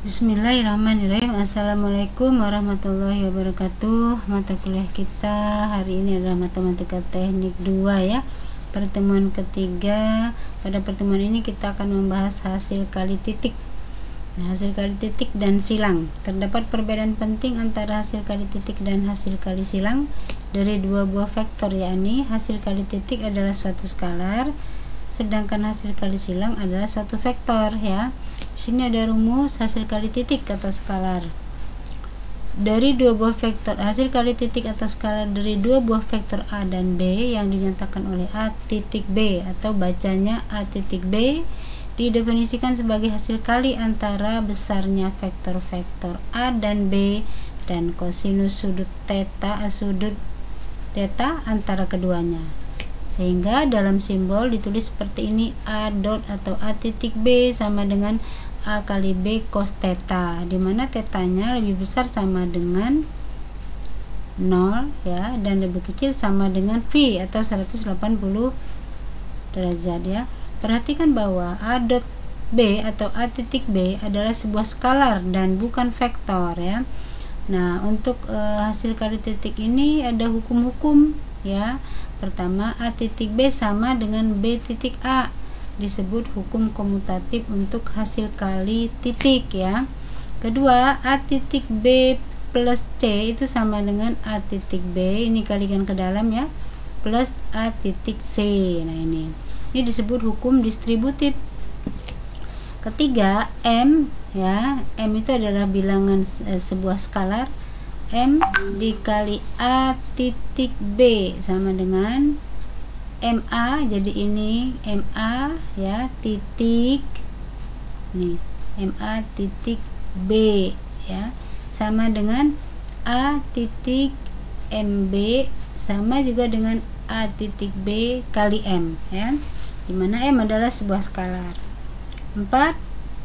Bismillahirrahmanirrahim. Assalamualaikum warahmatullahi wabarakatuh. Mata kuliah kita hari ini adalah Matematika Teknik 2 ya, pertemuan ketiga. Pada pertemuan ini kita akan membahas hasil kali titik. Hasil kali titik dan silang. Terdapat perbedaan penting antara hasil kali titik dan hasil kali silang dari dua buah vektor, yakni hasil kali titik adalah suatu skalar, sedangkan hasil kali silang adalah suatu vektor ya. Di sini ada rumus hasil kali titik atau skalar dari dua buah vektor. Hasil kali titik atau skalar dari dua buah vektor A dan B yang dinyatakan oleh A titik B atau bacanya A titik B didefinisikan sebagai hasil kali antara besarnya vektor-vektor A dan B dan kosinus sudut theta antara keduanya. Sehingga dalam simbol ditulis seperti ini, A dot atau A titik B sama dengan A kali B cos theta, dimana tetanya lebih besar sama dengan 0 ya, dan lebih kecil sama dengan V atau 180 derajat ya. Perhatikan bahwa A dot B atau A titik B adalah sebuah skalar dan bukan vektor ya. Nah, untuk hasil kali titik ini ada hukum-hukum ya. Pertama, A titik B sama dengan B titik A, disebut hukum komutatif untuk hasil kali titik ya. Kedua, A titik B plus C itu sama dengan A titik B, ini kalikan ke dalam ya, plus A titik C. Nah, ini disebut hukum distributif. Ketiga, M ya, M itu adalah bilangan sebuah skalar. M dikali A titik B sama dengan MA, jadi ini MA ya titik nih, MA titik B ya, sama dengan A titik MB sama juga dengan A titik B kali M ya, dimana M adalah sebuah skalar. 4,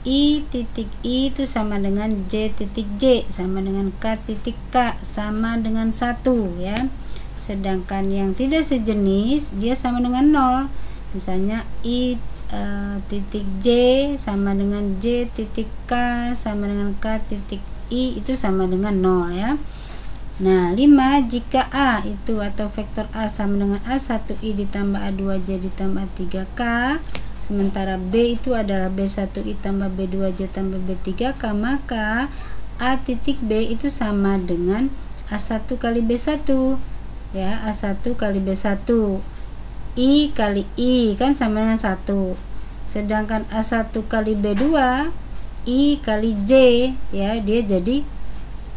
I titik I itu sama dengan J titik J sama dengan K titik K sama dengan 1 ya. Sedangkan yang tidak sejenis dia sama dengan 0. Misalnya I titik J sama dengan J titik K sama dengan K titik I itu sama dengan 0 ya. Nah, 5, jika A itu atau vektor A sama dengan A1I ditambah A2J ditambah A3K, sementara B itu adalah B1I tambah B2J tambah B3K, maka A titik B itu sama dengan A1 kali B1 ya, A1 kali B1, I kali I kan sama dengan 1, sedangkan A1 kali B2 I kali J ya, dia jadi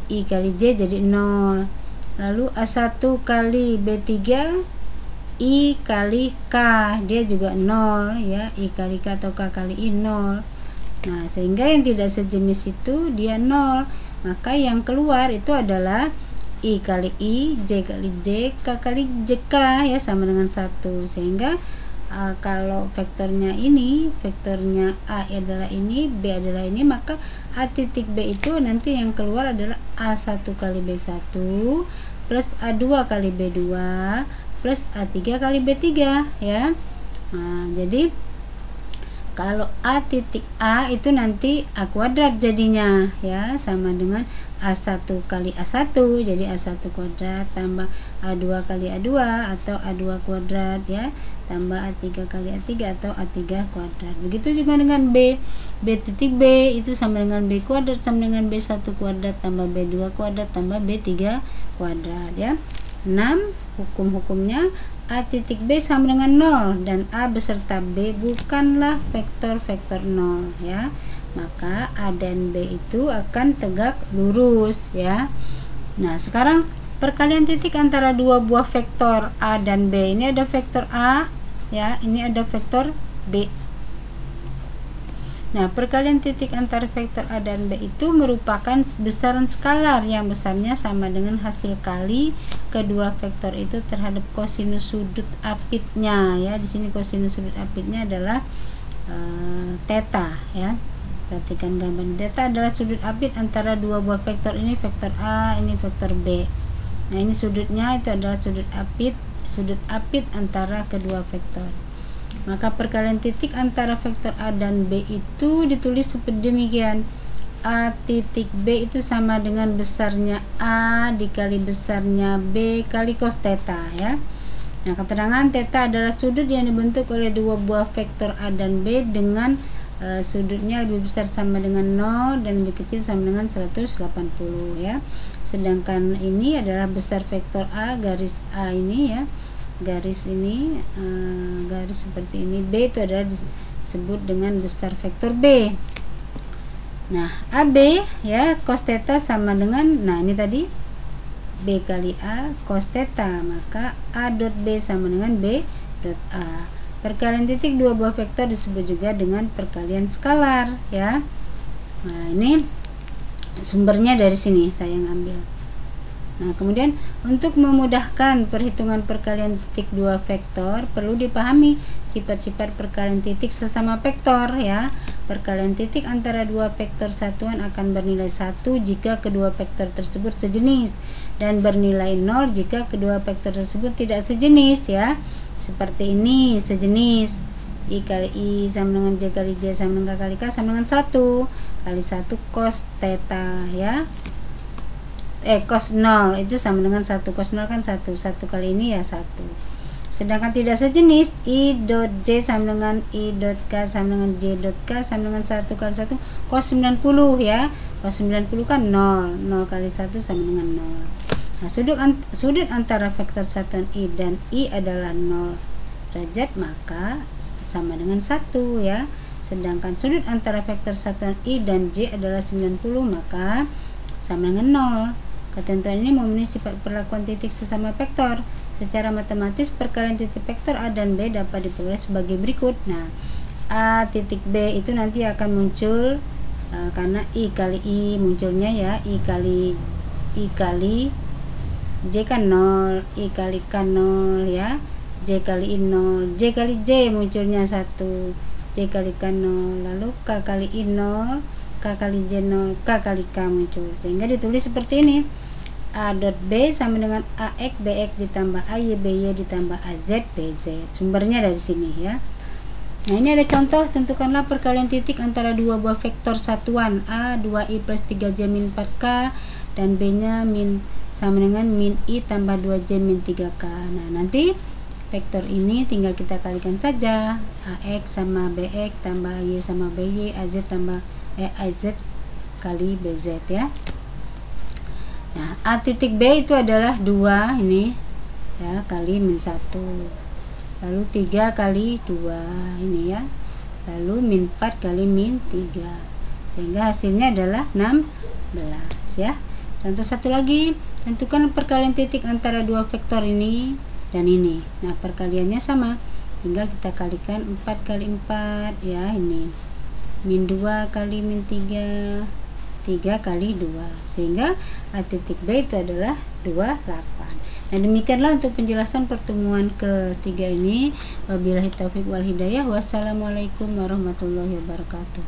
I kali J jadi 0. Lalu A1 kali B3 I kali K, dia juga 0 ya, I kali K atau K kali I 0. Nah, sehingga yang tidak sejenis itu dia 0, maka yang keluar itu adalah I kali I, J kali J, K kali JK ya, sama dengan 1. Sehingga kalau vektornya ini, vektornya A adalah ini, B adalah ini, maka A titik B itu nanti yang keluar adalah A1 kali B1 plus A2 kali B2 plus A3 kali B3 ya. Nah, jadi kalau A titik A itu nanti A kuadrat jadinya ya, sama dengan A1 kali A1, jadi A1 kuadrat tambah A2 kali A2 atau A2 kuadrat ya, tambah A3 kali A3 atau A3 kuadrat. Begitu juga dengan B. B titik B itu sama dengan B kuadrat sama dengan B1 kuadrat tambah B2 kuadrat tambah B3 kuadrat ya. 6, hukum-hukumnya A titik B sama dengan 0 dan A beserta B bukanlah vektor-vektor 0 ya, maka A dan B itu akan tegak lurus ya. Nah, sekarang perkalian titik antara dua buah vektor A dan B. Ini ada vektor A ya, ini ada vektor B. Nah, perkalian titik antara vektor A dan B itu merupakan besaran skalar yang besarnya sama dengan hasil kali kedua vektor itu terhadap kosinus sudut apitnya ya. Di sini kosinus sudut apitnya adalah theta ya. Perhatikan gambar, theta adalah sudut apit antara dua buah vektor ini, vektor A, ini vektor B. Nah, ini sudutnya itu adalah sudut apit antara kedua vektor. Maka perkalian titik antara vektor A dan B itu ditulis seperti demikian. A titik B itu sama dengan besarnya A dikali besarnya B kali cos theta ya. Nah, keterangan theta adalah sudut yang dibentuk oleh dua buah vektor A dan B dengan sudutnya lebih besar sama dengan 0 dan lebih kecil sama dengan 180 ya. Sedangkan ini adalah besar vektor A, garis A ini ya, garis ini garis seperti ini. B itu adalah disebut dengan besar vektor B. Nah, AB ya cos theta sama dengan, nah ini tadi B kali A cos theta, maka A dot B sama dengan B dot A. Perkalian titik dua buah vektor disebut juga dengan perkalian skalar ya. Nah, ini sumbernya dari sini saya ngambil. Nah, kemudian untuk memudahkan perhitungan perkalian titik dua vektor perlu dipahami sifat-sifat perkalian titik sesama vektor ya. Perkalian titik antara dua vektor satuan akan bernilai 1 jika kedua vektor tersebut sejenis dan bernilai 0 jika kedua vektor tersebut tidak sejenis ya. Seperti ini, sejenis I kali I sama dengan J kali J sama dengan K kali K sama dengan 1 kali 1 cos theta ya. Cos 0 itu sama dengan 1, cos 0 kan 1 kali ini ya 1. Sedangkan tidak sejenis I dot J sama dengan I dot K sama dengan J dot K sama dengan 1 kali 1 cos 90 ya. Cos 90 kan 0 kali 1 sama dengan 0. Nah, sudut antara vektor satuan I dan I adalah 0 derajat, maka sama dengan 1 ya. Sedangkan sudut antara vektor satuan I dan J adalah 90, maka sama dengan 0. Ketentuan ini memenuhi sifat perlakuan titik sesama vektor. Secara matematis, perkalian titik vektor A dan B dapat diperoleh sebagai berikut. Nah, A titik B itu nanti akan muncul karena I kali I munculnya ya, I kali J kan 0, I kali K 0 ya, J kali I 0, J kali J munculnya 1, J kali K 0, lalu K kali I 0, K kali J 0, K kali K muncul, sehingga ditulis seperti ini. A dot B sama dengan AX BX ditambah AY BY ditambah AZ BZ. Sumbernya dari sini ya. Nah, ini ada contoh, tentukanlah perkalian titik antara dua buah vektor satuan A 2I plus 3J min 4K dan B nya sama dengan min I tambah 2J min 3K. Nah, nanti vektor ini tinggal kita kalikan saja. AX sama BX tambah AY sama BY, AZ tambah AZ kali BZ ya. Nah, A titik B itu adalah 2 ini ya, kali min 1. Lalu 3 kali 2 ini ya. Lalu min 4 kali min 3. Sehingga hasilnya adalah 16 ya. Contoh satu lagi, tentukan perkalian titik antara dua vektor ini dan ini. Nah, perkaliannya sama, tinggal kita kalikan 4 kali 4 ya, ini min 2 kali min 3, 3 kali 2, sehingga A titik B itu adalah 28. Nah, demikianlah untuk penjelasan pertemuan ketiga ini. Wabillahi taufiq wal hidayah. Wassalamualaikum warahmatullahi wabarakatuh.